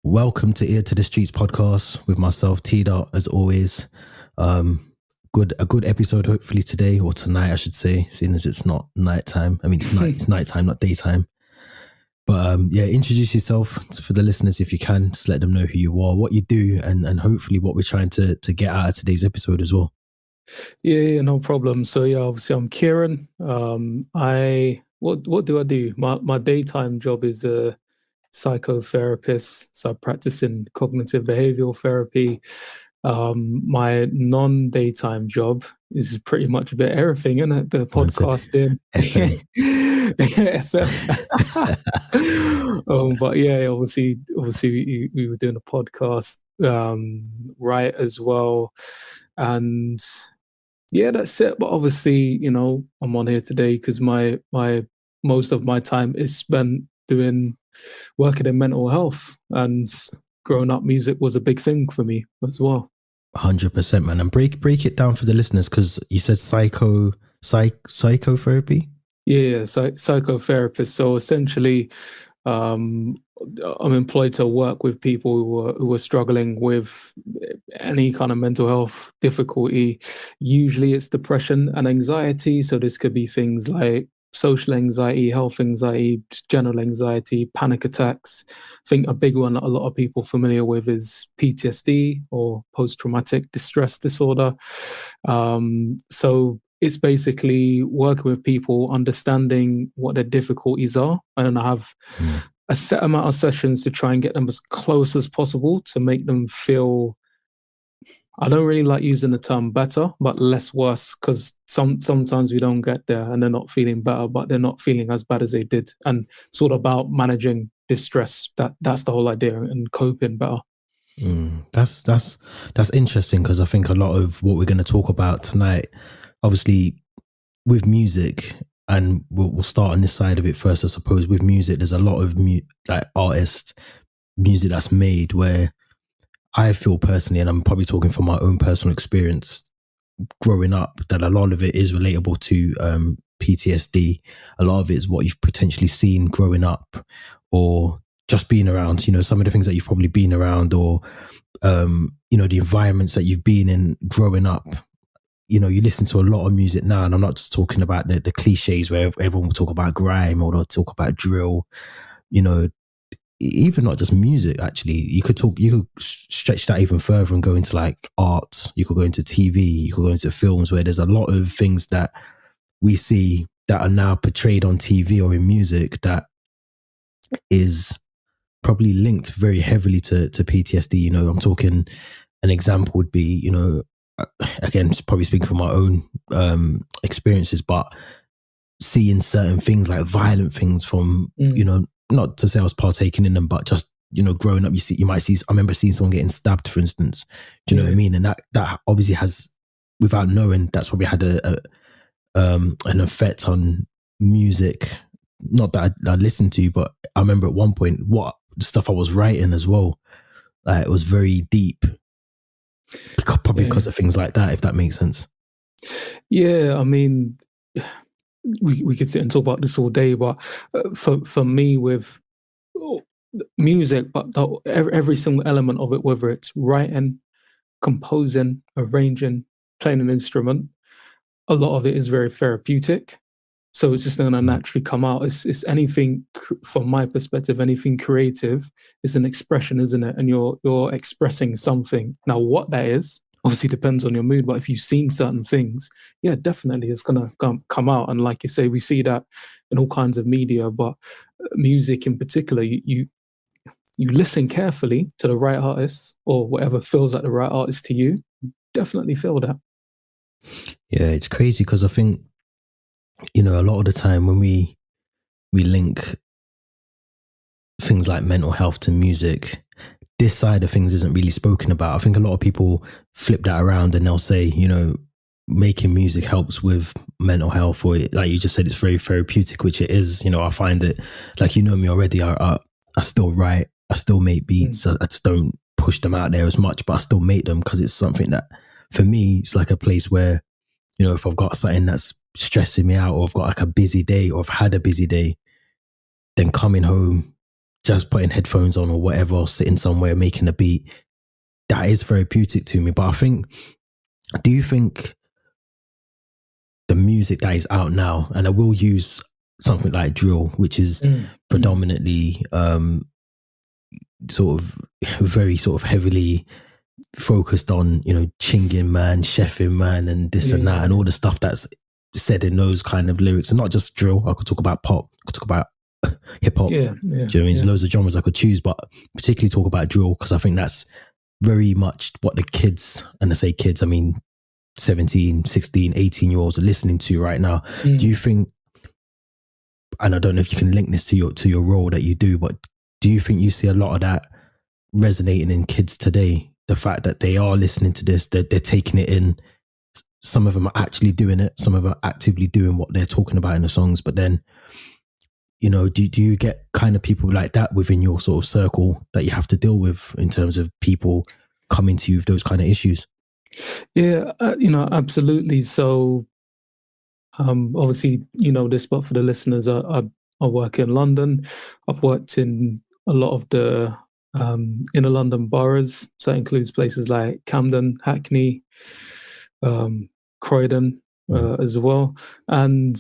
Welcome to Ear to the Streets podcast with myself, T-Dot, as always. A good episode hopefully today, or tonight I should say, seeing as it's not nighttime. I mean, it's nighttime, not daytime. But introduce yourself for the listeners if you can. Just let them know who you are, what you do, and hopefully what we're trying to get out of today's episode as well. Yeah, no problem. So obviously I'm Kieren. What do I do? My daytime job is a psychotherapist. So I practice in cognitive behavioral therapy. My non-daytime job is pretty much a bit everything, isn't it? The podcasting. FM. But yeah, obviously we were doing a podcast, right, as well. And yeah, that's it. But obviously, I'm on here today because my most of my time is spent working in mental health, and growing up, music was a big thing for me as well. 100%, man. And break it down for the listeners, because you said psychotherapy. Yeah, psychotherapist. So essentially, I'm employed to work with people who are struggling with any kind of mental health difficulty. Usually it's depression and anxiety. So this could be things like social anxiety, health anxiety, general anxiety, panic attacks. I think a big one that a lot of people are familiar with is PTSD, or post-traumatic distress disorder. So it's basically working with people, understanding what their difficulties are, and I have a set amount of sessions to try and get them as close as possible to make them feel, I don't really like using the term better, but less worse, because sometimes we don't get there and they're not feeling better, but they're not feeling as bad as they did. And it's all about managing distress. That's the whole idea, and coping better. That's interesting, because I think a lot of what we're going to talk about tonight, obviously with music, and we'll start on this side of it first, I suppose. With music, there's a lot of artist music that's made where I feel personally, and I'm probably talking from my own personal experience growing up, that a lot of it is relatable to PTSD. A lot of it is what you've potentially seen growing up, or just being around, some of the things that you've probably been around, or, the environments that you've been in growing up. You listen to a lot of music now, and I'm not just talking about the cliches where everyone will talk about grime or they'll talk about drill, even not just music. Actually, you could stretch that even further and go into like art. You could go into TV, you could go into films, where there's a lot of things that we see that are now portrayed on TV or in music that is probably linked very heavily to PTSD. I'm talking, an example would be, again, probably speaking from my own experiences, but seeing certain things, like violent things from, not to say I was partaking in them, but just, growing up, you might see, I remember seeing someone getting stabbed, for instance. Do you know what I mean? And that obviously has, without knowing, that's probably had an effect on music. Not that I listened to, but I remember at one point, what the stuff I was writing as well, it was very deep. Probably because of things like that, if that makes sense. Yeah, I mean, we could sit and talk about this all day, but for me, with music, but every single element of it, whether it's writing, composing, arranging, playing an instrument, a lot of it is very therapeutic. So it's just going to naturally come out. It's anything, from my perspective, anything creative is an expression, isn't it? And you're expressing something. Now, what that is obviously depends on your mood. But if you've seen certain things, yeah, definitely it's going to come out. And like you say, we see that in all kinds of media, but music in particular, you listen carefully to the right artist, or whatever feels like the right artist to you, definitely feel that. Yeah, it's crazy, because I think, a lot of the time when we link things like mental health to music, this side of things isn't really spoken about. I think a lot of people flip that around and they'll say, making music helps with mental health, or like you just said, it's very therapeutic, which it is. I find it, like, me already, I still write, I still make beats. I just don't push them out there as much, but I still make them because it's something that, for me, it's like a place where, if I've got something that's stressing me out, or I've got like a busy day, or I've had a busy day, then coming home, just putting headphones on or whatever, sitting somewhere making a beat, that is therapeutic to me. But I think, do you think the music that is out now, and I will use something like drill, which is predominantly sort of very sort of heavily focused on, you know, chinging man, chefing man, and this and that, and all the stuff that's said in those kind of lyrics, and not just drill. I could talk about pop, I could talk about hip hop. Do you know what I mean? There's loads of genres I could choose, but particularly talk about drill because I think that's very much what the kids, and I say kids, I mean 17, 16, 18-year-olds are listening to right now. Do you think, and I don't know if you can link this to your role that you do, but do you think you see a lot of that resonating in kids today? The fact that they are listening to this, they're taking it in. Some of them are actually doing it. Some of them are actively doing what they're talking about in the songs. But then, you know, do you get kind of people like that within your sort of circle that you have to deal with in terms of people coming to you with those kind of issues? Yeah, you know, absolutely. So, obviously, you know this, but for the listeners, I work in London. I've worked in a lot of the inner London boroughs. So that includes places like Camden, Hackney, Croydon as well. And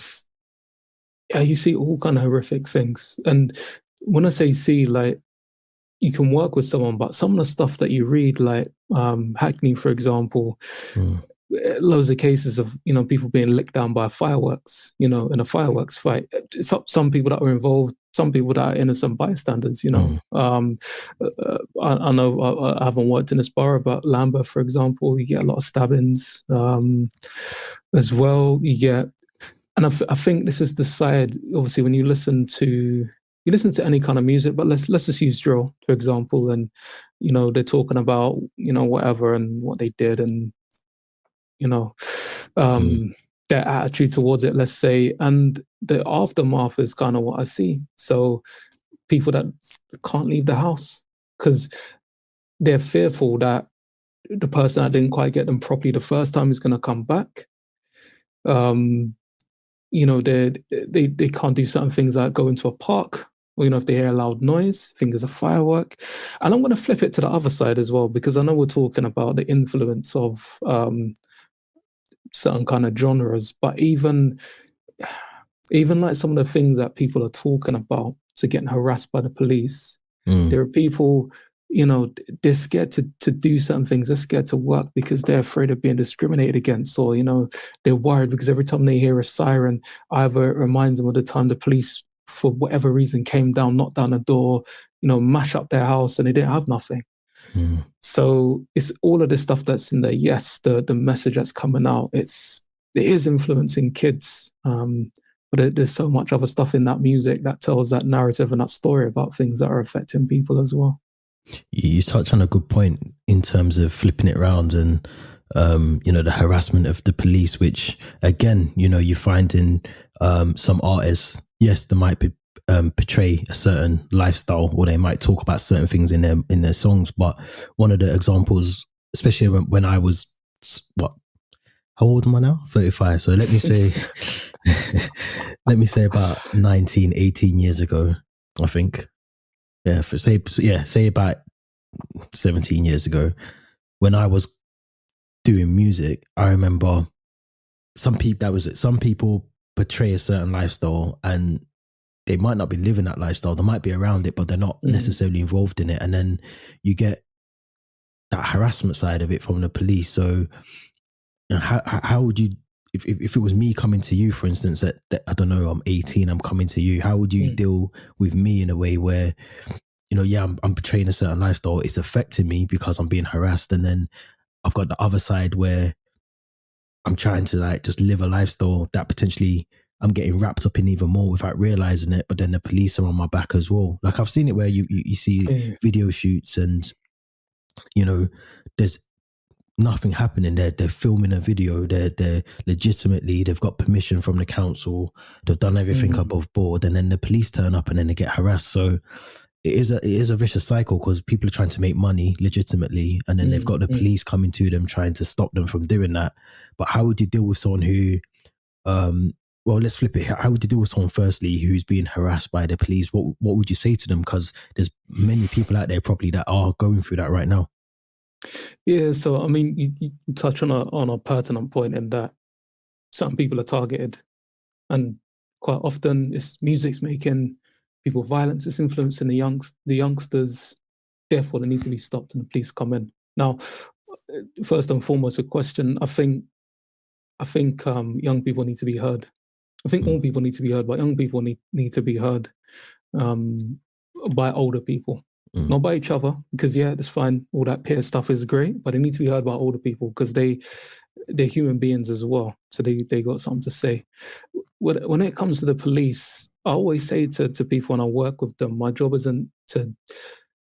yeah, you see all kind of horrific things. And when I say see, like, you can work with someone, but some of the stuff that you read, like Hackney, for example, loads of cases of, you know, people being licked down by fireworks, you know, in a fireworks fight. Some people that were involved, some people that are innocent bystanders, you know. I know I haven't worked in this borough, but Lambeth, for example, you get a lot of stabbings as well. You get, and I think this is the side, obviously, when you listen to any kind of music, but let's just use drill, for example, and, you know, they're talking about, you know, whatever and what they did and, you know, their attitude towards it, let's say, and the aftermath is kind of what I see. So people that can't leave the house because they're fearful that the person that didn't quite get them properly the first time is going to come back. You know, they can't do certain things like go into a park, or, you know, if they hear a loud noise, think there's a firework. And I'm going to flip it to the other side as well, because I know we're talking about the influence of certain kind of genres, but even like some of the things that people are talking about, to getting harassed by the police, there are people, you know, they're scared to do certain things. They're scared to work because they're afraid of being discriminated against, or, you know, they're worried because every time they hear a siren, either it reminds them of the time the police, for whatever reason, came down, knocked down a door, you know, mash up their house, and they didn't have nothing. So it's all of this stuff that's in there. Yes, the message that's coming out, it is influencing kids, but there's so much other stuff in that music that tells that narrative and that story about things that are affecting people as well. You touch on a good point in terms of flipping it around and, you know, the harassment of the police, which, again, you know, you find in some artists, yes, they might be, portray a certain lifestyle, or they might talk about certain things in their songs. But one of the examples, especially when I was, how old am I now? 35. So let me say, about 19, 18 years ago, I think. Yeah, say about 17 years ago, when I was doing music, I remember some people portray a certain lifestyle, and they might not be living that lifestyle. They might be around it, but they're not necessarily involved in it. And then you get that harassment side of it from the police. So, you know, how would you, if it was me coming to you, for instance, that I don't know, I'm 18, I'm coming to you, how would you deal with me in a way where, you know, yeah, I'm portraying a certain lifestyle, it's affecting me because I'm being harassed, and then I've got the other side where I'm trying to like just live a lifestyle that potentially I'm getting wrapped up in even more without realizing it, but then the police are on my back as well. Like, I've seen it where you see video shoots and, you know, there's nothing happening there. They're filming a video. They're legitimately, they've got permission from the council. They've done everything above board, and then the police turn up and then they get harassed. So it is a vicious cycle, because people are trying to make money legitimately, and then they've got the police coming to them trying to stop them from doing that. But how would you deal with someone who well, let's flip it. How would you deal with someone, firstly, who's being harassed by the police? What would you say to them? Because there's many people out there probably that are going through that right now. Yeah, so I mean, you touch on a pertinent point in that certain people are targeted, and quite often it's music's making people violence, it's influencing the youngsters. Therefore, they need to be stopped, and the police come in. Now, first and foremost, a question. I think young people need to be heard. I think all people need to be heard, but young people need to be heard by older people, not by each other. Because yeah, that's fine. All that peer stuff is great, but they need to be heard by older people because they're human beings as well. So they got something to say. When it comes to the police, I always say to people when I work with them, my job isn't to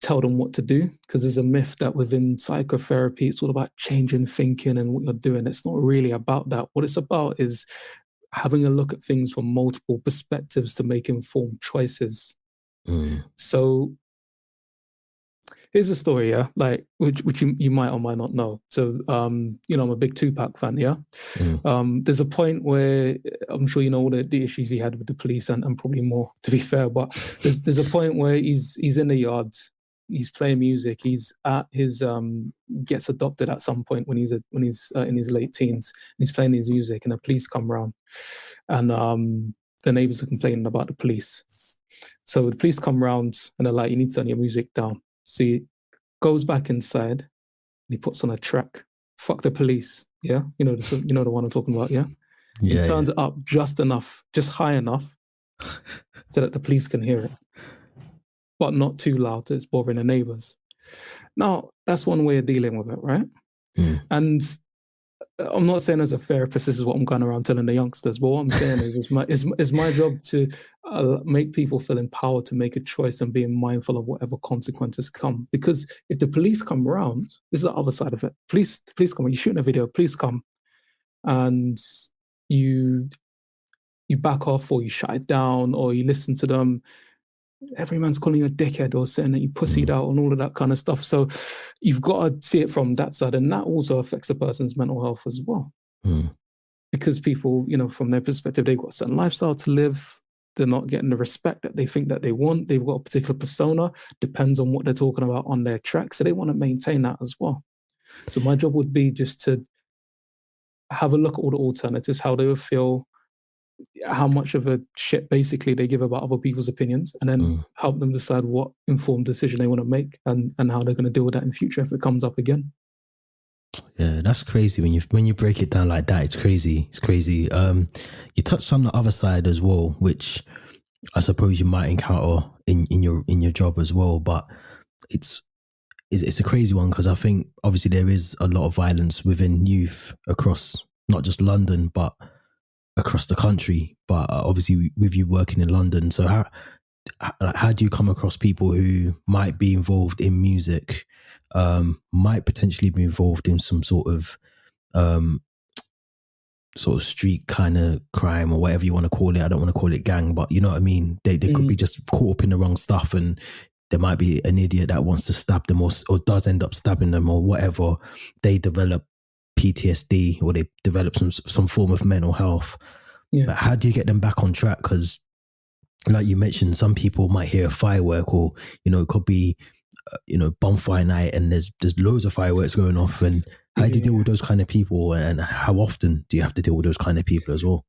tell them what to do, because there's a myth that within psychotherapy, it's all about changing thinking and what you're doing. It's not really about that. What it's about is having a look at things from multiple perspectives to make informed choices. So here's a story, yeah, like which you might or might not know. So I'm a big Tupac fan, yeah. There's a point where I'm sure you know all the issues he had with the police and probably more, to be fair, but there's a point where he's in the yard, he's playing music, he's at his gets adopted at some point when he's in his late teens, and he's playing his music and the police come around, and the neighbors are complaining about the police. So the police come around and they're like, you need to turn your music down. So he goes back inside and he puts on a track, "Fuck the police." Yeah, you know the one I'm talking about. Yeah, he turns it up just enough, just high enough, so that the police can hear it, but not too loud that it's bothering the neighbors. Now that's one way of dealing with it, right? And I'm not saying as a therapist this is what I'm going around telling the youngsters, but what I'm saying is it's my job to make people feel empowered to make a choice and being mindful of whatever consequences come. Because if the police come around, this is the other side of it. Police come, you're shooting a video, police come, and you back off, or you shut it down, or you listen to them. Every man's calling you a dickhead or saying that you pussied out and all of that kind of stuff. So you've got to see it from that side. And that also affects a person's mental health as well. Because people, from their perspective, they've got a certain lifestyle to live. They're not getting the respect that they think that they want. They've got a particular persona, depends on what they're talking about on their track. So they want to maintain that as well. So my job would be just to have a look at all the alternatives, how they would feel, how much of a shit basically they give about other people's opinions, and then help them decide what informed decision they want to make and how they're going to deal with that in future if it comes up again. Yeah, that's crazy when you break it down like that. It's crazy. You touched on the other side as well, which I suppose you might encounter in your job as well, but it's a crazy one, because I think obviously there is a lot of violence within youth across not just London but across the country. But obviously with you working in London, so how do you come across people who might be involved in music, might potentially be involved in some sort of street kind of crime or whatever you want to call it? I don't want to call it gang, but you know what I mean? They could be just caught up in the wrong stuff, and there might be an idiot that wants to stab them or does end up stabbing them or whatever. They develop PTSD or they develop some form of mental health. But how do you get them back on track? Because like you mentioned, some people might hear a firework, or it could be bonfire night and there's loads of fireworks going off. And how do you deal with those kind of people, and how often do you have to deal with those kind of people as well?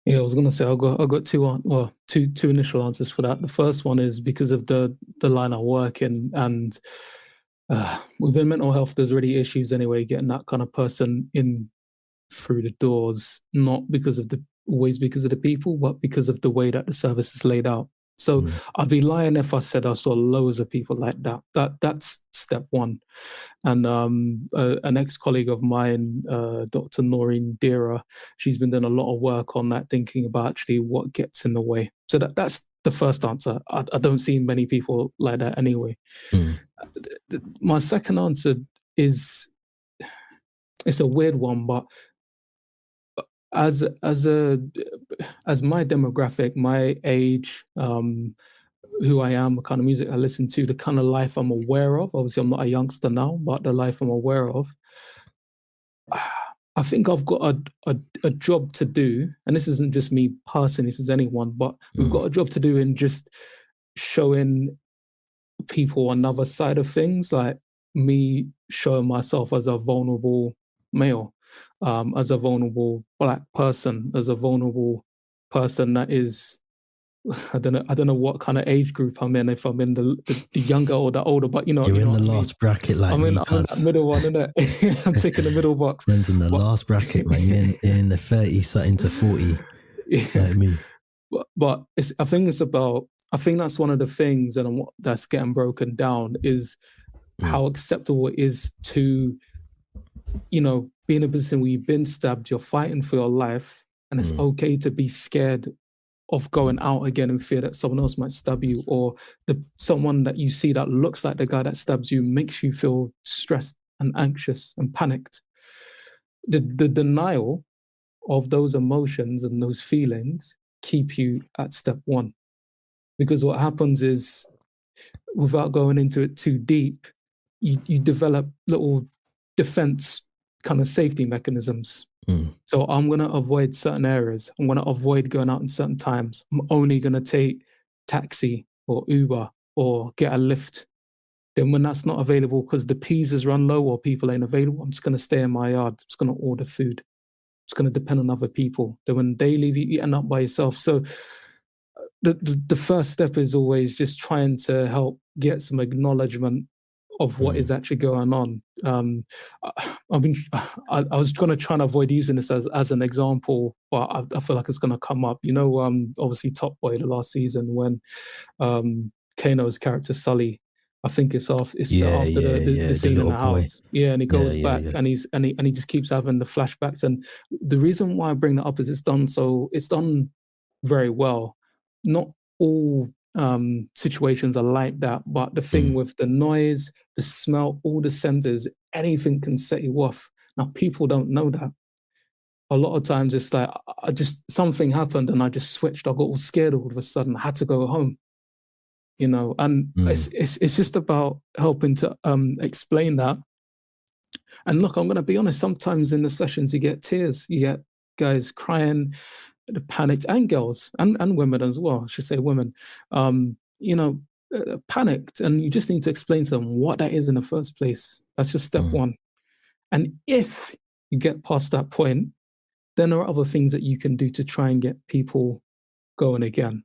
Yeah, I was gonna say I got two initial answers for that. The first one is because of the line I work in, and within mental health, there's already issues anyway getting that kind of person in through the doors, not always because of the people, but because of the way that the service is laid out. So I'd be lying if I said I saw loads of people like that. That's step one. And an ex-colleague of mine, Dr. Noreen Dira, she's been doing a lot of work on that, thinking about actually what gets in the way. So that's the first answer. I don't see many people like that anyway. My second answer is, it's a weird one, but as my demographic, my age, who I am, the kind of music I listen to, the kind of life I'm aware of. Obviously, I'm not a youngster now, but the life I'm aware of, I think I've got a job to do, and this isn't just me personally, this is anyone, but we've got a job to do in just showing people another side of things, like me showing myself as a vulnerable male, as a vulnerable Black person, as a vulnerable person that is, I don't know what kind of age group I'm in, if I'm in the younger or the older, but You're you in know the what I mean. last bracket like me, I'm in that cuz. middle one, innit? I'm taking the middle box. Friends in the But last bracket, man. You're in the 30 something to 40, yeah, like me. but I think it's about. I think that's one of the things, and that's getting broken down is how acceptable it is to, be in a position where you've been stabbed, you're fighting for your life, and it's okay to be scared of going out again in fear that someone else might stab you, or someone that you see that looks like the guy that stabs you makes you feel stressed and anxious and panicked. The denial of those emotions and those feelings keep you at step one. Because what happens is, without going into it too deep, you develop little defense kind of safety mechanisms. So I'm going to avoid certain areas. I'm going to avoid going out in certain times. I'm only going to take taxi or Uber or get a lift. Then when that's not available because the peas has run low or people ain't available, I'm just going to stay in my yard. I'm just going to order food. It's going to depend on other people. Then when they leave you, you end up by yourself. So the first step is always just trying to help get some acknowledgement of what is actually going on. I mean, I was going to try and avoid using this as an example, but I feel like it's going to come up. Obviously Top Boy, the last season, when Kano's character Sully, I think it's after the The scene in little the boy. house. Yeah, and he goes back Yeah. and he just keeps having the flashbacks. And the reason why I bring that up is it's done very well. Not all situations are like that, but the thing with the noise, the smell, all the senses, anything can set you off. Now, people don't know that. A lot of times it's like, something happened and I just switched. I got all scared all of a sudden. I had to go home, and it's just about helping to explain that. And look, I'm going to be honest, sometimes in the sessions you get tears, you get guys crying, the panicked, and girls and women as well. I should say women, panicked, and you just need to explain to them what that is in the first place. That's just step one. And if you get past that point, then there are other things that you can do to try and get people going again.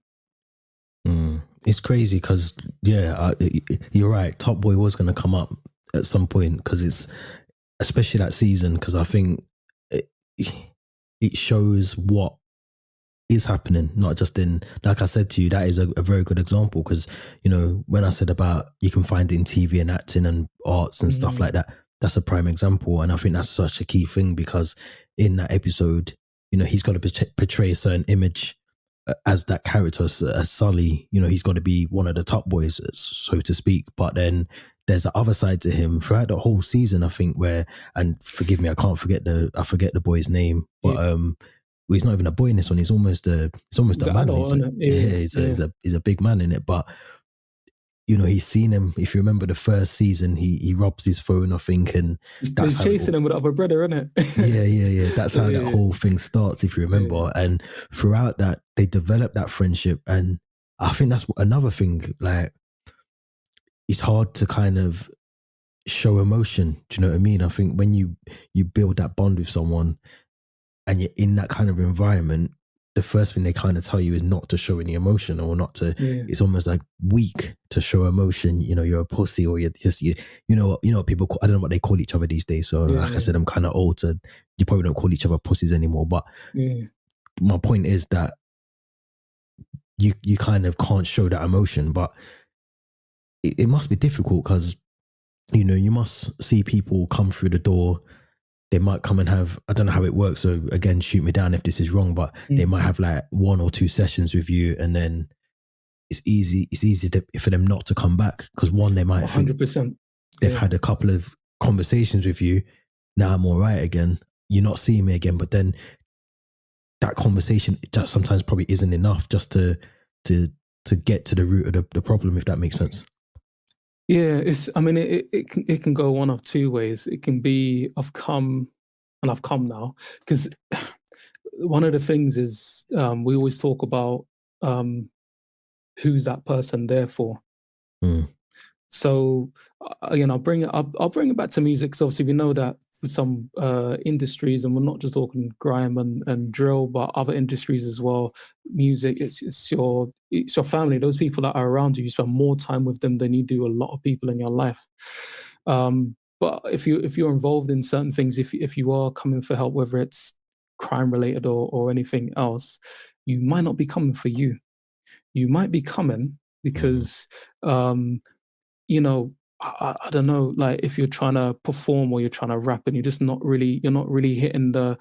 It's crazy because, you're right. Top Boy was going to come up at some point because it's, especially that season, because I think it shows what is happening, not just in, like I said to you, that is a very good example because, when I said about you can find it in TV and acting and arts and stuff like that, that's a prime example. And I think that's such a key thing because in that episode, he's got to portray a certain image as that character, as Sully. He's got to be one of the top boys, so to speak. But then there's the other side to him throughout the whole season, I think, where, and forgive me, I forget the boy's name, but he's not even a boy in this one. He's almost a man. He's a big man in it. But he's seen him. If you remember the first season, he robs his phone, I think, and he's chasing him with other brother, isn't it? Yeah. That's how that whole thing starts, if you remember. And throughout that, they develop that friendship, and I think that's another thing. Like, it's hard to kind of show emotion. Do you know what I mean? I think when you build that bond with someone and you're in that kind of environment, the first thing they kind of tell you is not to show any emotion, or not to, it's almost like weak to show emotion. You're a pussy, or you're just, what people call, I don't know what they call each other these days. So I said, I'm kind of old to, you probably don't call each other pussies anymore. But my point is that you kind of can't show that emotion, but it must be difficult because, you must see people come through the door. They might come and have, I don't know how it works, so again, shoot me down if this is wrong, but they might have like 1 or 2 sessions with you, and then it's easy for them not to come back because, one, they might 100%. think they've had a couple of conversations with you. Now I'm all right again. You're not seeing me again, but then that conversation just sometimes probably isn't enough just to get to the root of the problem, if that makes sense. Yeah, it can go one of two ways. It can be, I've come and I've come now, because one of the things is we always talk about who's that person there for. So I'll bring it back to music, because obviously we know that for some industries, and we're not just talking grime and drill, but other industries as well. Music, it's your family. Those people that are around you, you spend more time with them than you do a lot of people in your life. But if you're involved in certain things, if you are coming for help, whether it's crime related or anything else, you might not be coming for you. You might be coming because I don't know, like if you're trying to perform or you're trying to rap and you're not really hitting the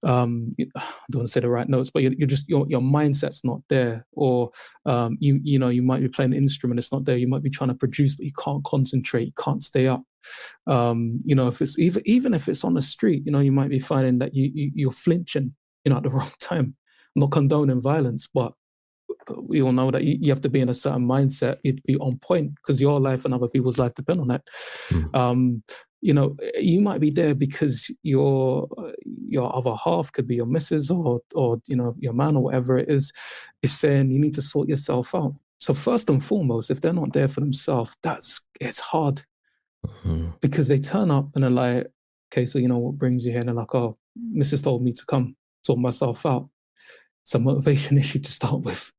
I don't want to say the right notes, but you're just your mindset's not there, or you might be playing an instrument, it's not there. You might be trying to produce, but you can't concentrate, you can't stay up. If it's even if it's on the street, you might be finding that you're flinching, at the wrong time. I'm not condoning violence, but we all know that you have to be in a certain mindset. You'd be on point because your life and other people's life depend on that. You might be there because your other half, could be your missus or your man or whatever it is saying you need to sort yourself out. So first and foremost, if they're not there for themselves, it's hard, because they turn up and they're like, okay, so what brings you here? And they're like, oh, missus told me to come sort myself out. It's a motivation issue to start with,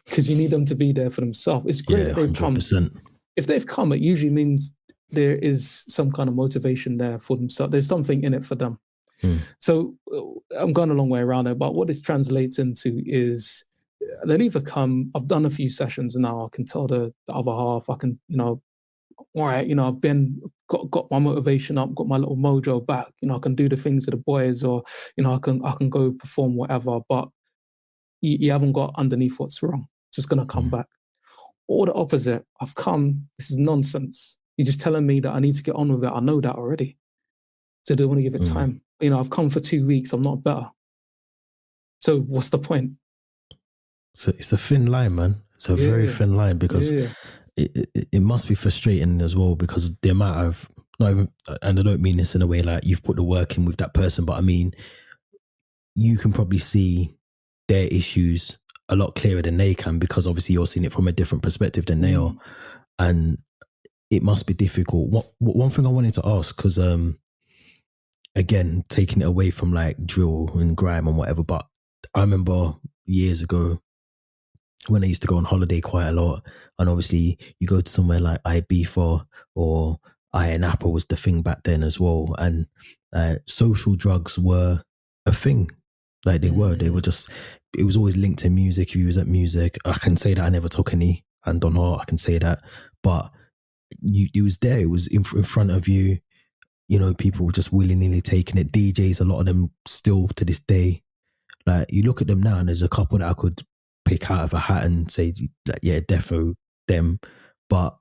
because you need them to be there for themselves. It's great that they've 100%. Come. If they've come, it usually means there is some kind of motivation there for themselves. There's something in it for them. So I'm going a long way around it, but what this translates into is they'll either come. I've done a few sessions now. I can tell the other half. I can, all right, I've got my motivation up, got my little mojo back. I can do the things with the boys, or I can go perform whatever. But you haven't got underneath what's wrong. It's just going to come back. Or the opposite. I've come, this is nonsense. You're just telling me that I need to get on with it. I know that already. So I don't want to give it time. I've come for 2 weeks. I'm not better. So what's the point? So it's a thin line, man. It's a very thin line, because it must be frustrating as well, because the amount of, not even, and I don't mean this in a way like you've put the work in with that person, but I mean, you can probably see their issues a lot clearer than they can, because obviously you're seeing it from a different perspective than they are, and it must be difficult. One thing I wanted to ask, because again, taking it away from like drill and grime and whatever, but I remember years ago when I used to go on holiday quite a lot, and obviously you go to somewhere like Ibiza or Iron Apple was the thing back then as well, and social drugs were a thing. Like they were just, it was always linked to music. If you was at music, I can say that I never took any, hand on heart, I can say that. But it was there, it was in front of you. People were just willy-nilly taking it. DJs, a lot of them still to this day. Like you look at them now and there's a couple that I could pick out of a hat and say, like, yeah, defo them. But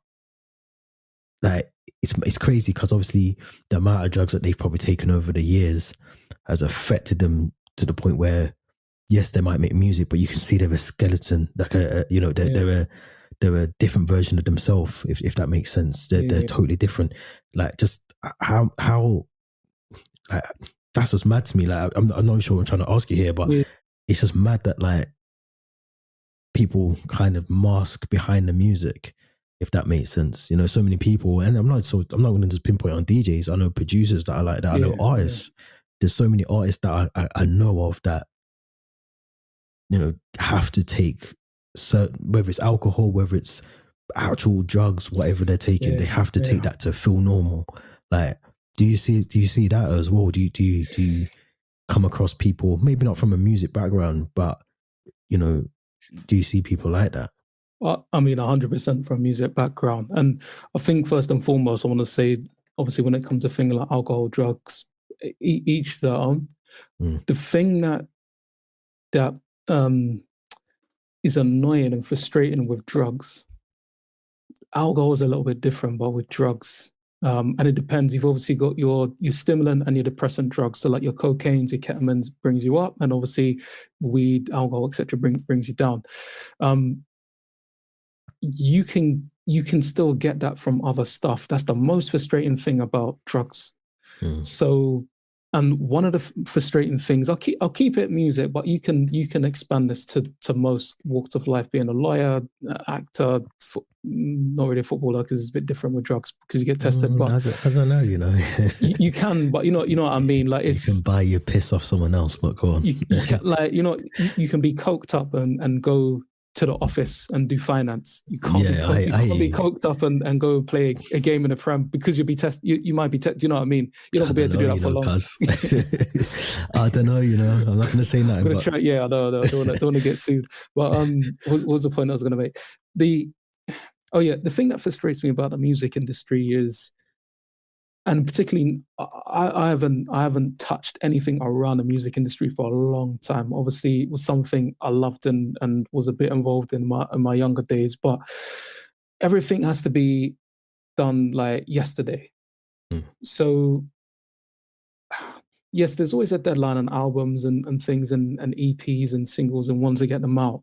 like, it's crazy, because obviously the amount of drugs that they've probably taken over the years has affected them to the point where, yes, they might make music, but you can see they're a skeleton. Like they're a different version of themselves. If that makes sense, they're totally different. Like just how like, that's just mad to me. Like I'm not sure what I'm trying to ask you here, but it's just mad that like people kind of mask behind the music, if that makes sense. So many people, and I'm not going to just pinpoint on DJs. I know producers that are like that. I know artists. There's so many artists that I know of that, have to take certain, whether it's alcohol, whether it's actual drugs, whatever they're taking, they have to take that to feel normal. Like, do you see that as well? Do you come across people, maybe not from a music background, but do you see people like that? Well, I mean, 100% from music background. And I think first and foremost, I want to say, obviously, when it comes to things like alcohol, drugs, each their own. The thing that is annoying and frustrating with drugs, alcohol is a little bit different, but with drugs, and it depends. You've obviously got your stimulant and your depressant drugs. So like your cocaines, your ketamines brings you up, and obviously weed, alcohol, etc. brings you down. You can still get that from other stuff. That's the most frustrating thing about drugs. So And one of the frustrating things, I'll keep it music, but you can expand this to most walks of life, being a lawyer, actor, not really a footballer because it's a bit different with drugs because you get tested. But I don't know, you know. you can, but you know what I mean. Like, it's, you can buy your piss off someone else, but go on. You can, like, you can be coked up and go to the office and do finance. You can't be coked up and go play a game in a prem because you'll be tested. You might be tested. You know what I mean? You're not going to be able to do that for long. I don't know. You know, I'm not going to say nothing. I know. I don't want to get sued. But what was the point I was going to make? The thing that frustrates me about the music industry is, and particularly, I haven't touched anything around the music industry for a long time. Obviously, it was something I loved and was a bit involved in my younger days. But everything has to be done like yesterday. So yes, there's always a deadline on albums and things and EPs and singles and ones to get them out.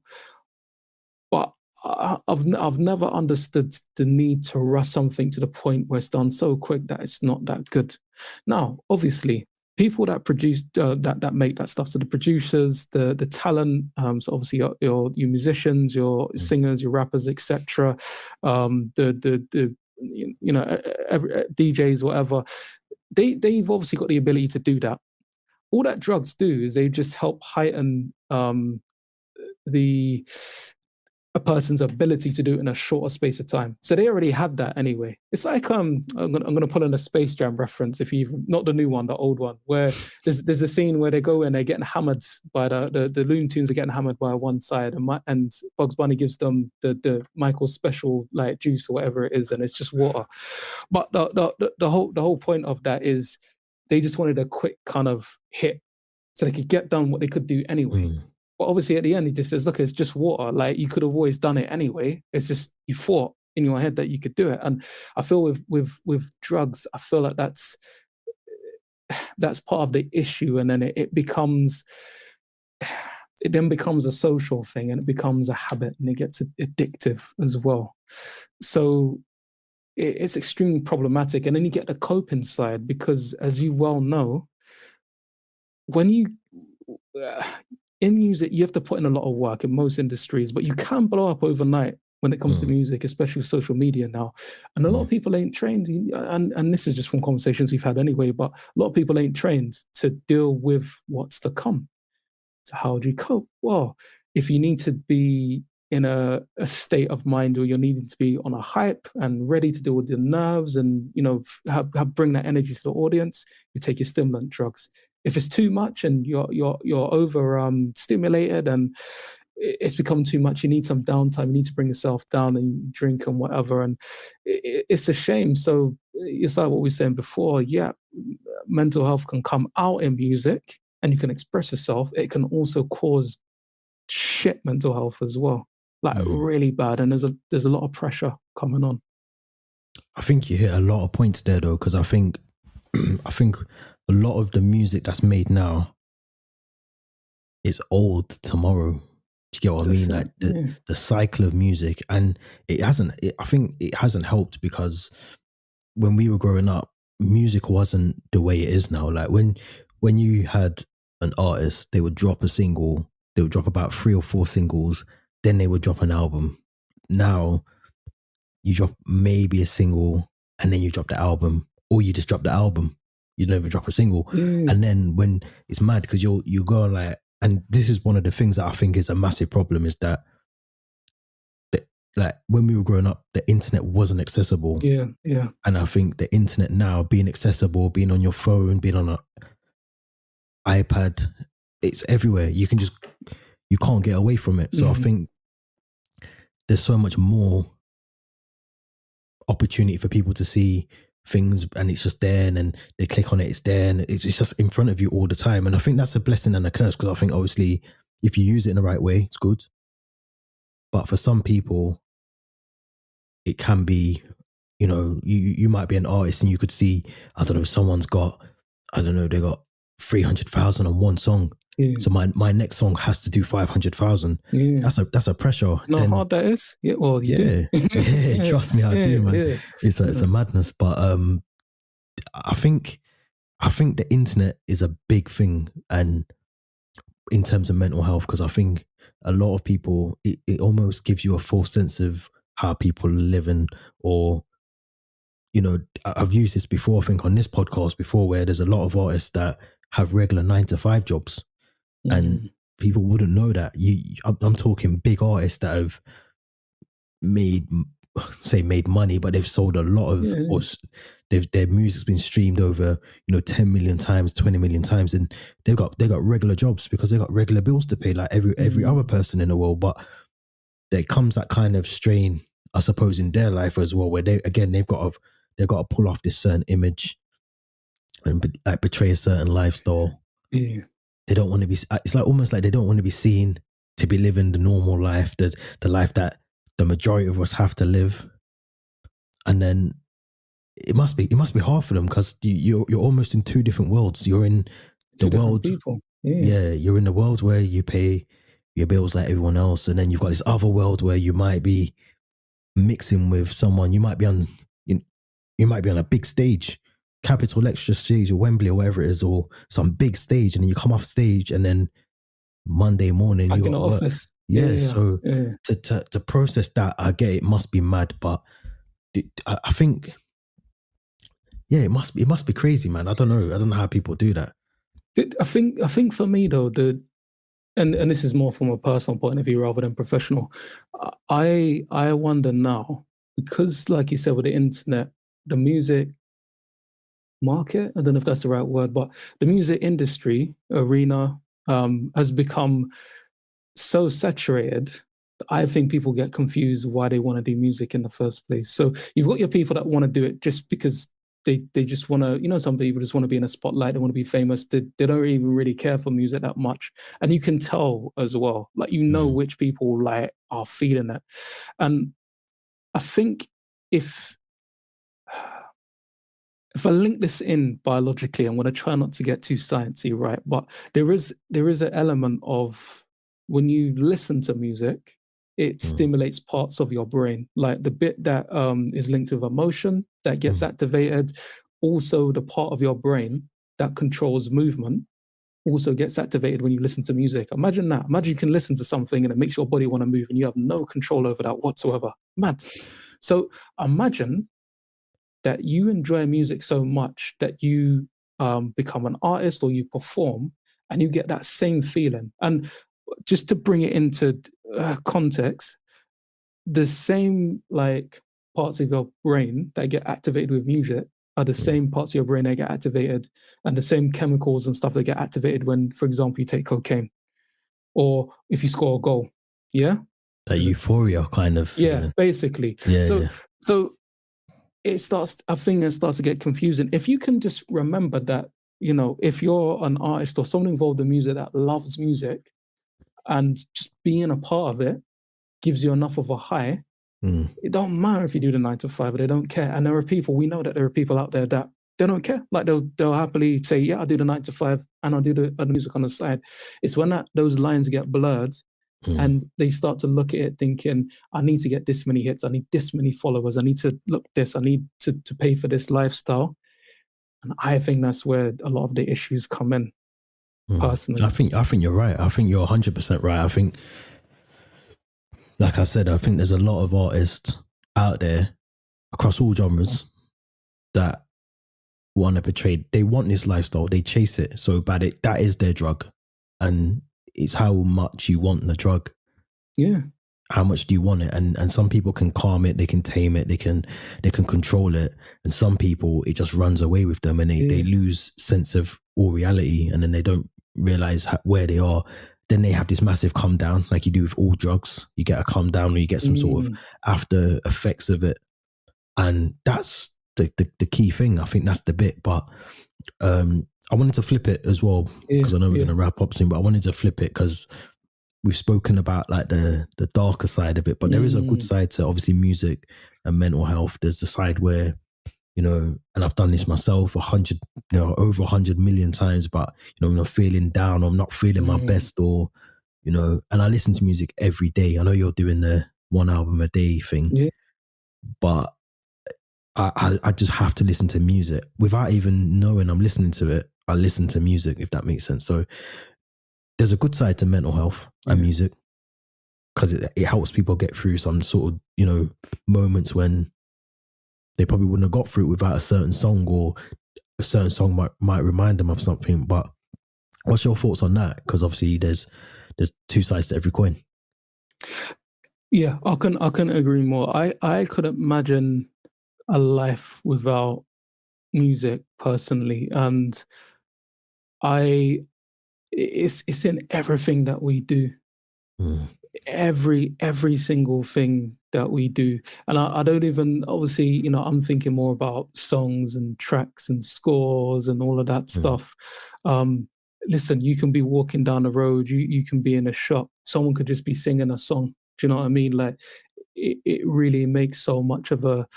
But I've never understood the need to rush something to the point where it's done so quick that it's not that good. Now, obviously, people that produce that make that stuff, so the producers, the talent, so obviously your musicians, your singers, your rappers, etc., the DJs, whatever, they've obviously got the ability to do that. All that drugs do is they just help heighten a person's ability to do it in a shorter space of time. So they already had that anyway. It's like I'm gonna pull in a Space Jam reference, if you not the new one, the old one, where there's a scene where they go in, they're getting hammered by the Looney Tunes are getting hammered by one side, and Bugs Bunny gives them the Michael special like juice or whatever it is, and it's just water. But the whole point of that is they just wanted a quick kind of hit so they could get done what they could do anyway. But obviously at the end, he just says, look, it's just water. Like, you could have always done it anyway. It's just you thought in your head that you could do it. And I feel with drugs, I feel like that's part of the issue. And then it then becomes a social thing, and it becomes a habit, and it gets addictive as well. So it's extremely problematic. And then you get the coping side, because as you well know, when you... in music, you have to put in a lot of work in most industries, but you can blow up overnight when it comes to music, especially with social media now. And a lot of people ain't trained, and this is just from conversations we've had anyway, but a lot of people ain't trained to deal with what's to come. So how do you cope? Well, if you need to be in a state of mind where you're needing to be on a hype and ready to deal with your nerves and, you know, bring that energy to the audience, you take your stimulant drugs. If it's too much and you're over stimulated and it's become too much, you need some downtime. You need to bring yourself down and drink and whatever. And it's a shame. So it's like what we were saying before. Yeah, mental health can come out in music, and you can express yourself. It can also cause shit mental health as well, like really bad. And there's a lot of pressure coming on. I think you hit a lot of points there, though, because I think a lot of the music that's made now is old tomorrow. Do you get what I mean? Like the cycle of music, and I think it hasn't helped, because when we were growing up, music wasn't the way it is now. Like when you had an artist, they would drop a single, they would drop about 3 or 4 singles, then they would drop an album. Now you drop maybe a single, and then you drop the album, or you just drop the album. You never drop a single. And then when it's mad, because you go like, and this is one of the things that I think is a massive problem, is that like when we were growing up, the internet wasn't accessible. Yeah. And I think the internet now being accessible, being on your phone, being on an iPad, it's everywhere. You can't get away from it. So I think there's so much more opportunity for people to see things, and it's just there, and then they click on it, it's there, and it's just in front of you all the time. And I think that's a blessing and a curse, because I think obviously if you use it in the right way, it's good, but for some people it can be, you know, you might be an artist and you could see, I don't know, someone's got, I don't know, they got 300,000 on one song. So my next song has to do 500,000. That's a pressure. You know how hard that is? Yeah, well, you do. Trust me, I do, man. It's a madness. But I think I think the internet is a big thing, and in terms of mental health, because I think a lot of people, it almost gives you a false sense of how people are living, or I've used this before, I think on this podcast before, where there's a lot of artists that have regular 9 to 5 jobs, and people wouldn't know that. I'm talking big artists that have made money, but they've sold a lot of, or their music's been streamed over 10 million times, 20 million times, and they got regular jobs because they got regular bills to pay like every other person in the world. But there comes that kind of strain, I suppose, in their life as well, where they've got to pull off this certain image and like portray a certain lifestyle. Yeah. They don't want to be, it's like almost like they don't want to be seen to be living the normal life, the life that the majority of us have to live. And then it must be hard for them, because you're almost in two different worlds. You're in the world, people. You're in the world where you pay your bills like everyone else, and then you've got this other world where you might be mixing with someone. You might be on a big stage, Capital Extra stage or Wembley or whatever it is, or some big stage, and then you come off stage, and then Monday morning back you in got the work. office. So to process that, I get it must be mad, but I think it must be crazy, man. I don't know how people do that. I think for me though, and this is more from a personal point of view rather than professional, I wonder now, because like you said, with the internet, the music market, I don't know if that's the right word, but the music industry arena has become so saturated that I think people get confused why they want to do music in the first place. So you've got your people that want to do it just because they just want to, some people just want to be in a spotlight, they want to be famous, they don't even really care for music that much. And you can tell as well, like, which people like are feeling it. And I think if I link this in biologically, I'm going to try not to get too sciencey, right? But there is an element of, when you listen to music, it stimulates parts of your brain, like the bit that is linked with emotion that gets activated. Also, the part of your brain that controls movement also gets activated when you listen to music. Imagine that. Imagine you can listen to something and it makes your body want to move, and you have no control over that whatsoever. Mad. So imagine that you enjoy music so much that you become an artist or you perform, and you get that same feeling. And just to bring it into context, the same like parts of your brain that get activated with music are the same parts of your brain that get activated, and the same chemicals and stuff that get activated when, for example, you take cocaine or if you score a goal. Yeah, that euphoria kind of feeling. Yeah, basically. So I think it starts to get confusing. If you can just remember that, if you're an artist or someone involved in music that loves music, and just being a part of it gives you enough of a high, it don't matter if you do the 9 to 5, they don't care. And we know that there are people out there that they don't care. Like they'll happily say, yeah, I'll do the 9 to 5 and I'll do the music on the side. It's when those lines get blurred, and they start to look at it thinking, I need to get this many hits, I need this many followers, I need to look this, I need to pay for this lifestyle. And I think that's where a lot of the issues come in, personally. I think you're right. I think you're 100% right. I think, like I said, I think there's a lot of artists out there across all genres that want to portray, they want this lifestyle, they chase it so bad, that is their drug. And it's how much you want the drug. Yeah. How much do you want it? And some people can calm it, they can tame it, they can control it. And some people, it just runs away with them, and they lose sense of all reality, and then they don't realize where they are. Then they have this massive come down, like you do with all drugs. You get a come down, or you get some sort of after effects of it. And that's the key thing. I think that's the bit. But I wanted to flip it as well, because I know we're going to wrap up soon, but I wanted to flip it because we've spoken about like the darker side of it, but there is a good side to obviously music and mental health. There's the side where, and I've done this myself over 100 million times, but when I'm feeling down or I'm not feeling my best, or, and I listen to music every day. I know you're doing the 1 album a day thing, but I just have to listen to music without even knowing I'm listening to it. I listen to music, if that makes sense. So there's a good side to mental health and music, because it helps people get through some sort of, you know, moments when they probably wouldn't have got through it without a certain song, or a certain song might remind them of something. But what's your thoughts on that? Because obviously there's two sides to every coin. Yeah, I can agree more. I couldn't imagine a life without music personally, and it's in everything that we do. Every single thing that we do. And I don't even, obviously, you know, I'm thinking more about songs and tracks and scores and all of that stuff. Listen, you can be walking down the road, you can be in a shop, someone could just be singing a song. Do you know what I mean? Like it really makes so much of a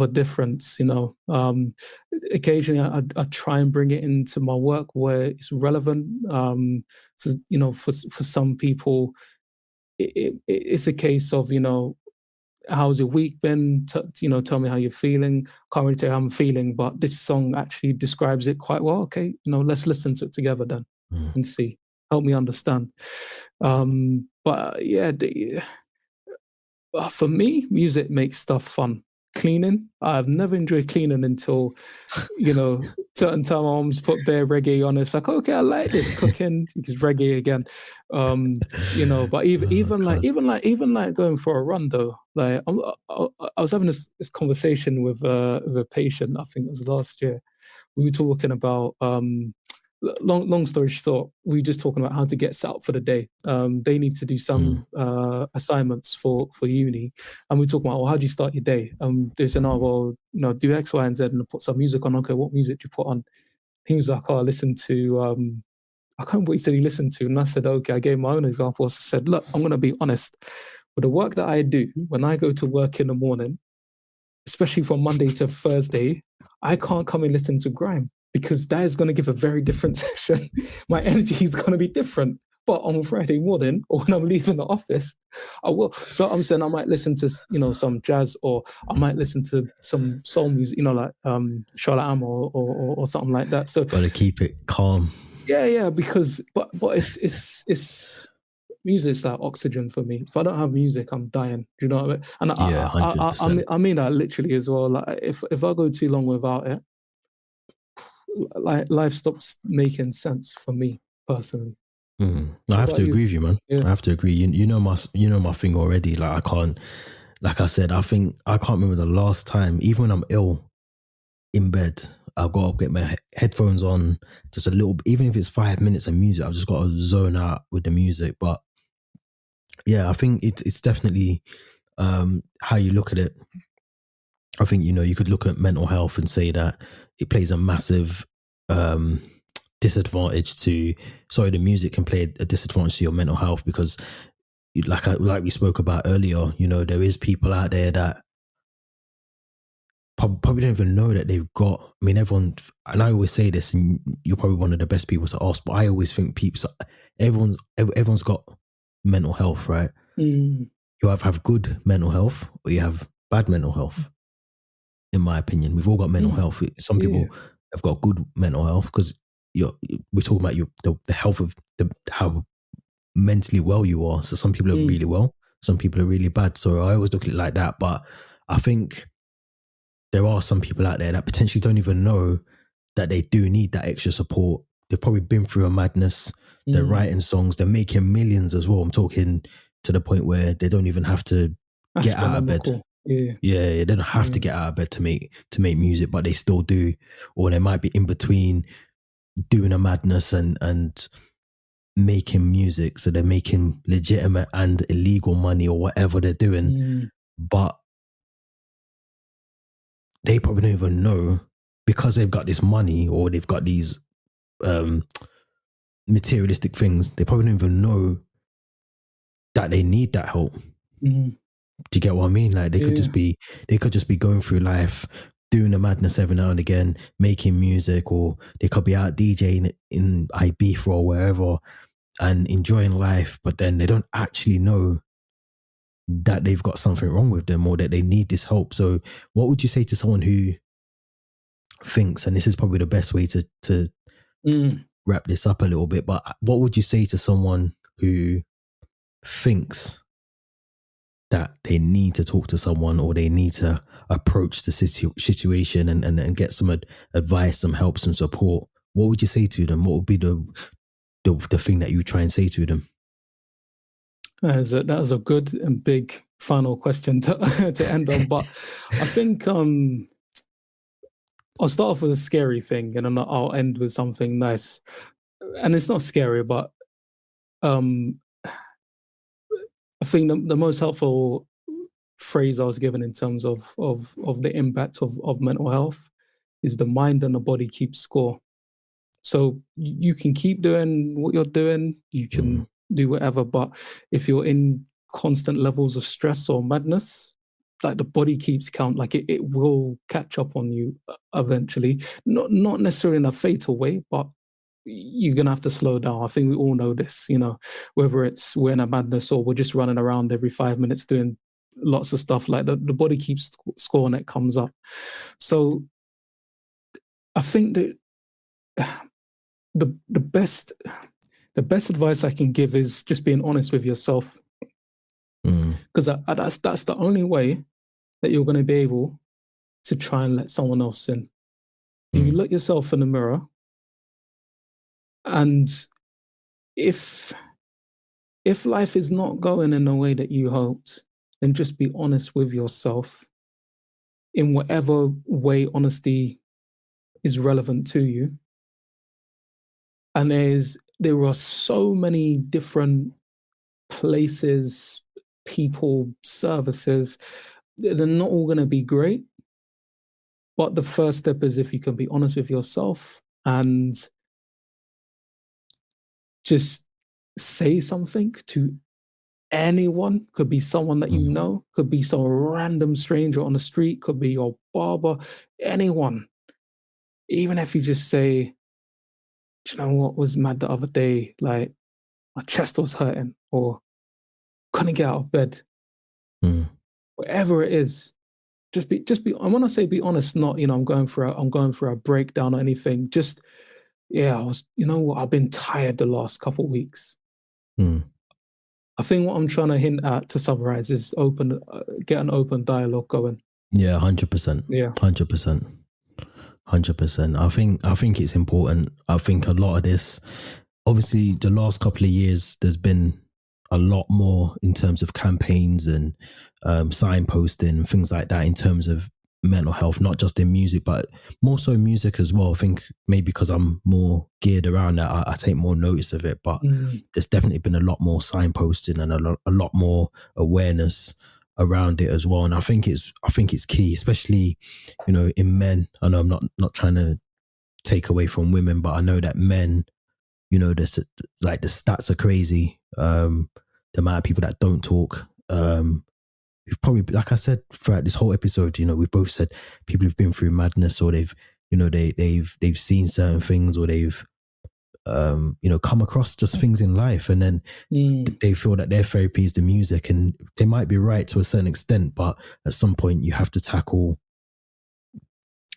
difference, you know. Occasionally I try and bring it into my work where it's relevant. So, you know, for some people, it's a case of, you know, how's your week been? You know, tell me how you're feeling. Can't really tell you how I'm feeling, but this song actually describes it quite well. Okay, you know, let's listen to it together then and see. Help me understand. But yeah, for me, music makes stuff fun. Cleaning, I've never enjoyed cleaning until, you know, certain time my mom's put bare reggae on. It's like, okay, I like this. Cooking is reggae again. You know, but even like going for a run though. Like I was having this conversation with a patient, I think it was last year. We were talking about long story short, we were just talking about how to get set up for the day. They need to do some assignments for uni, and we talk about, well, how do you start your day? They said, oh, well, you know, do X, Y, and Z, and put some music on. Okay, what music do you put on? He was like, oh, I listen to I can't remember what he said he listened to, and I said, okay, I gave my own examples. I said, look, I'm going to be honest. With the work that I do, when I go to work in the morning, especially from Monday to Thursday, I can't come and listen to grime because that is going to give a very different session. My energy is going to be different. But on Friday morning, or when I'm leaving the office, I will. So I'm saying I might listen to, you know, some jazz, or I might listen to some soul music, you know, like Charlotte Am or something like that. So gotta keep it calm. Yeah, because but it's music's like oxygen for me. If I don't have music, I'm dying. Do you know what I mean? And Yeah, 100%. I mean that literally as well. Like if I go too long without it, like life stops making sense for me personally. I have to agree with you, man. Yeah. I have to agree. You know my thing already. Like I can't, like I said, I think I can't remember the last time, even when I'm ill in bed, I've got to get my headphones on, just a little, even if it's 5 minutes of music, I've just got to zone out with the music. But yeah, I think it's definitely how you look at it. I think, you know, you could look at mental health and say that it plays a massive disadvantage to, sorry, the music can play a disadvantage to your mental health, because like we spoke about earlier, you know, there is people out there that probably don't even know that they've got, I mean, everyone, and I always say this, and you're probably one of the best people to ask, but I always think everyone's got mental health, right? You either have good mental health or you have bad mental health. In my opinion, we've all got mental health. Some people have got good mental health because we're talking about the health of how mentally well you are. So some people are really well, some people are really bad. So I always look at it like that. But I think there are some people out there that potentially don't even know that they do need that extra support. They've probably been through a madness. They're writing songs. They're making millions as well. I'm talking to the point where they don't even have to get out of bed. Yeah, they don't have to get out of bed to make music, but they still do. Or they might be in between doing a madness and making music. So they're making legitimate and illegal money or whatever they're doing. But they probably don't even know, because they've got this money or they've got these materialistic things. They probably don't even know that they need that help. Do you get what I mean? Like they could just be going through life doing the madness every now and again, making music, or they could be out DJing in Ibiza or wherever and enjoying life, but then they don't actually know that they've got something wrong with them or that they need this help. So what would you say to someone who thinks, and this is probably the best way to wrap this up a little bit, but what would you say to someone who thinks that they need to talk to someone or they need to approach the situation and get some advice, some help, some support? What would you say to them? What would be the thing that you try and say to them? That was a good and big final question to end on. But I think I'll start off with a scary thing and then I'll end with something nice. And it's not scary, but I think the most helpful phrase I was given in terms of the impact of mental health is the mind and the body keep score. So you can keep doing what you're doing, you can do whatever, but if you're in constant levels of stress or madness, like the body keeps count, like it will catch up on you eventually. Not necessarily in a fatal way, but you're gonna have to slow down. I think we all know this, whether it's we're in a madness or we're just running around every 5 minutes doing lots of stuff, like the body keeps score and it comes up. So I think that the best advice I can give is just being honest with yourself, because that's the only way that you're going to be able to try and let someone else in. You look yourself in the mirror, and if life is not going in the way that you hoped, then just be honest with yourself in whatever way honesty is relevant to you. And there are so many different places, people, services. They're not all going to be great. But the first step is if you can be honest with yourself and just say something to anyone. Could be someone that you know, could be some random stranger on the street, could be your barber, anyone. Even if you just say, do you know what was mad the other day? Like, my chest was hurting or couldn't get out of bed. Whatever it is, just be. I want to say be honest, not I'm going for a breakdown or anything. Just I was. I've been tired the last couple of weeks. I think what I'm trying to hint at, to summarize, is get an open dialogue going. Yeah, 100%. Yeah, 100%. 100%. I think it's important. I think a lot of this, obviously, the last couple of years, there's been a lot more in terms of campaigns and signposting and things like that in terms of mental health, not just in music, but more so music as well. I think maybe because I'm more geared around that, I take more notice of it. But there's definitely been a lot more signposting and a lot more awareness around it as well. And I think it's key, especially in men. I know I'm not trying to take away from women, but I know that men, the stats are crazy. The amount of people that don't talk, who've probably, like I said throughout this whole episode, we've both said people who've been through madness, or they've seen certain things, or they've come across just things in life, and then they feel that their therapy is the music, and they might be right to a certain extent, but at some point you have to tackle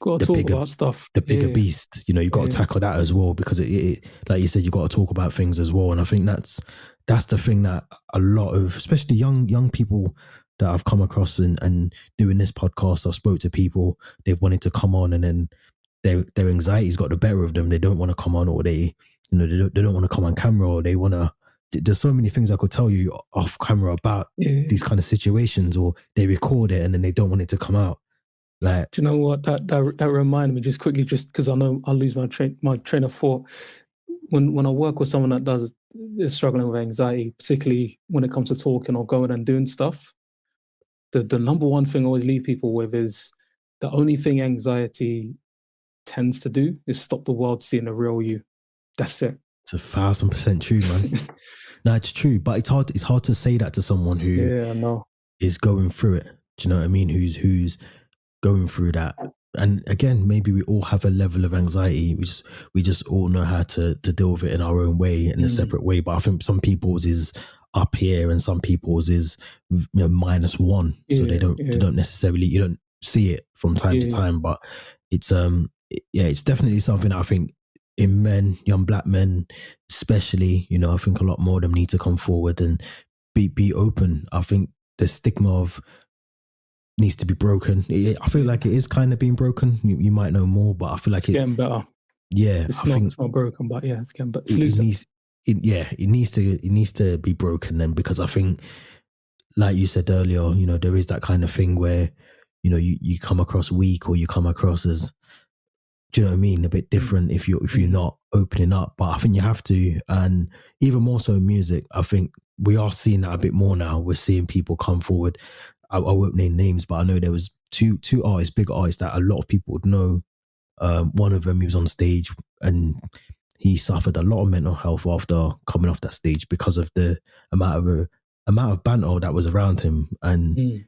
about stuff, the bigger beast. You've got to tackle that as well, because it like you said, you've got to talk about things as well. And I think that's the thing that a lot of, especially young people that I've come across and doing this podcast, I've spoke to people, they've wanted to come on, and then their anxiety's got the better of them. They don't want to come on, or they don't want to come on camera, or they want to. There's so many things I could tell you off camera about these kind of situations, or they record it and then they don't want it to come out. Like, do you know what that reminded me, just quickly, just because I know I'll lose my train of thought when I work with someone that is struggling with anxiety, particularly when it comes to talking or going and doing stuff. The number one thing I always leave people with is the only thing anxiety tends to do is stop the world seeing the real you. That's it. It's 1,000% true, man. No, it's true, but it's hard to say that to someone who is going through it. Do you know what I mean? Who's going through that? And again, maybe we all have a level of anxiety. We just all know how to deal with it in our own way, in a separate way. But I think some people's is up here and some people's is, you know, -1. So they don't necessarily, you don't see it from time to time, but it's it's definitely something I think in men, young black men especially, you know, I think a lot more of them need to come forward and be open. I think the stigma of needs to be broken. I feel like it is kind of being broken. You might know more, but I feel like it's getting better. Yeah, it's not broken, but yeah, it's getting better. It needs to be broken then, because I think, like you said earlier, you know, there is that kind of thing where, you know, you come across weak, or you come across as, do you know what I mean, a bit different if you're not opening up. But I think you have to, and even more so in music, I think we are seeing that a bit more now. We're seeing people come forward. I won't name names, but I know there was two artists, big artists that a lot of people would know. One of them, he was on stage and he suffered a lot of mental health after coming off that stage because of the amount of banter that was around him. And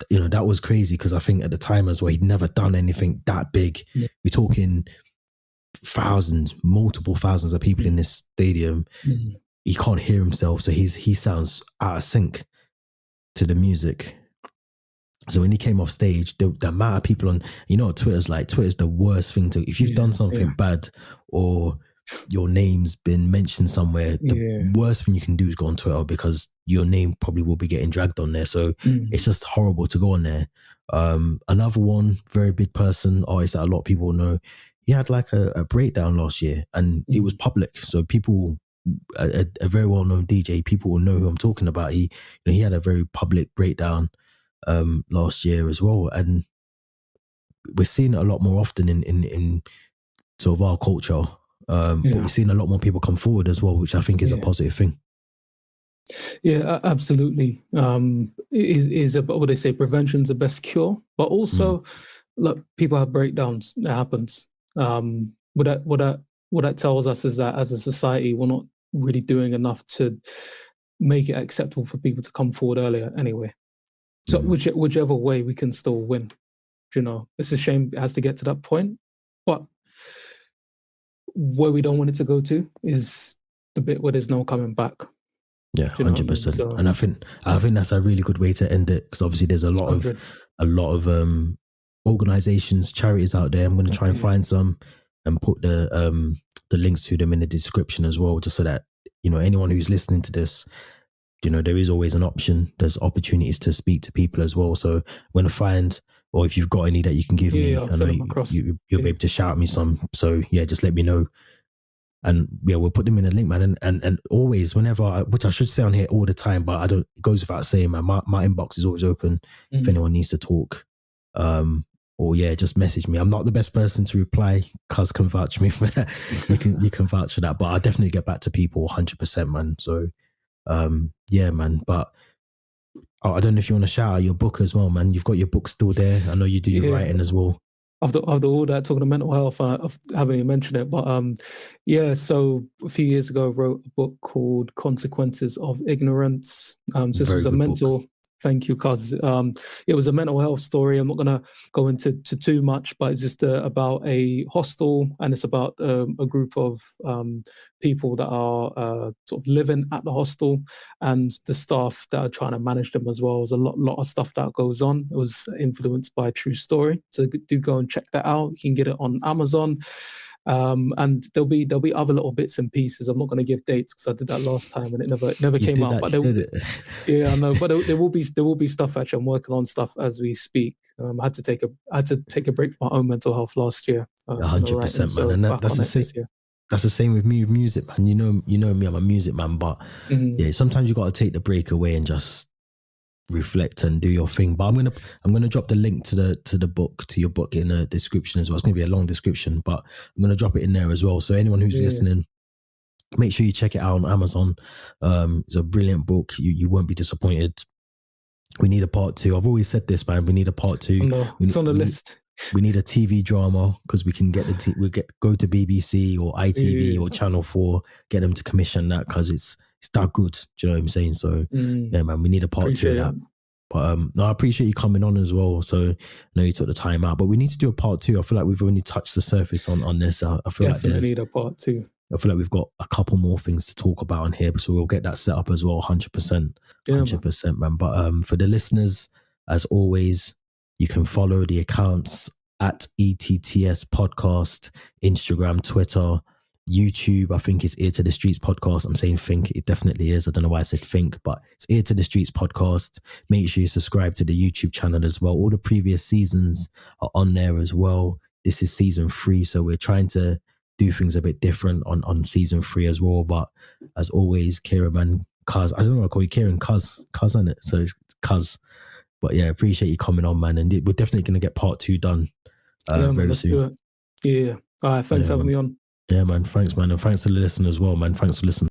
you know, that was crazy, because I think at the time as well, he'd never done anything that big. We're talking multiple thousands of people in this stadium. He can't hear himself, so he sounds out of sync to the music. So when he came off stage, the amount of people on, you know, Twitter's the worst thing to, if you've done something bad or your name's been mentioned somewhere, the worst thing you can do is go on Twitter, because your name probably will be getting dragged on there. So it's just horrible to go on there. Another one, very big person, artist that a lot of people know, he had like a breakdown last year, and it was public. So people, a very well-known DJ, people will know who I'm talking about. He had a very public breakdown last year as well, and we're seeing it a lot more often in sort of our culture. But we're seeing a lot more people come forward as well, which I think is a positive thing. Yeah, absolutely. Is what they say, prevention's the best cure. But also, look, people have breakdowns. It happens. What that tells us is that as a society, we're not really doing enough to make it acceptable for people to come forward earlier. Anyway, so whichever way, we can still win. You know, it's a shame it has to get to that point, but where we don't want it to go to is the bit where there's no coming back. Yeah, 100%. So, and I think that's a really good way to end it, because obviously there's a lot of organizations, charities out there. I'm going to try and find some and put the links to them in the description as well, just so that, you know, anyone who's listening to this, you know, there is always an option. There's opportunities to speak to people as well. So I'm going to find, or if you've got any that you can give me, I know you'll be able to shout me some. So yeah, just let me know. And yeah, we'll put them in a link, man. And always, whenever, which I should say on here all the time, but it goes without saying, man, my inbox is always open if anyone needs to talk. Or yeah, just message me. I'm not the best person to reply. Cuz can vouch me for that. You can vouch for that. But I definitely get back to people 100%, man. So yeah, man. But I don't know if you want to shout out your book as well, man. You've got your book still there. I know you do your writing as well. After all that, talking of mental health, I haven't even mentioned it, but so a few years ago, I wrote a book called Consequences of Ignorance. So this was a mental book. Thank you, cuz it was a mental health story. I'm not going to go into too much, but it's just about a hostel, and it's about a group of people that are sort of living at the hostel, and the staff that are trying to manage them as well. There's a lot of stuff that goes on. It was influenced by a true story. So do go and check that out. You can get it on Amazon. And there'll be other little bits and pieces. I'm not going to give dates because I did that last time and it never came out. But yeah, I know. But there will be stuff. Actually, I'm working on stuff as we speak. I had to take a break from my own mental health last year. 100%, man. And that's the same. That's the same with me with music, man. You know me. I'm a music man, but yeah, sometimes you got to take the break away and just reflect and do your thing. But I'm gonna drop the link to the book, to your book, in the description as well. It's gonna be a long description, but I'm gonna drop it in there as well. So anyone who's listening, make sure you check it out on Amazon. It's a brilliant book. You won't be disappointed. We need a part 2. I've always said this, man. We need a part 2. No, it's on the list. We need a TV drama, because we can get go to BBC or ITV or Channel 4, get them to commission that, because it's that good. Do you know what I'm saying? So yeah, man, we need a part 2 of that. But no, I appreciate you coming on as well. So I know you took the time out, but we need to do a part 2. I feel like we've only touched the surface on this. I feel definitely like need a part 2. I feel like we've got a couple more things to talk about on here, so we'll get that set up as well. 100%, 100%, man. But for the listeners, as always, you can follow the accounts at ETTS Podcast, Instagram, Twitter, YouTube. I think it's Ear to the Streets Podcast. I'm saying think. It definitely is. I don't know why I said think, but it's Ear to the Streets Podcast. Make sure you subscribe to the YouTube channel as well. All the previous seasons are on there as well. This is season 3, so we're trying to do things a bit different on season 3 as well. But as always, Kieren, man, cuz, I don't know, I call you Kieren, cuz, isn't it? So it's cuz. But yeah, appreciate you coming on, man. And we're definitely going to get part 2 done very soon. Yeah. All right. Thanks for having me on. Yeah, man. Thanks, man. And thanks to the listener as well, man. Thanks for listening.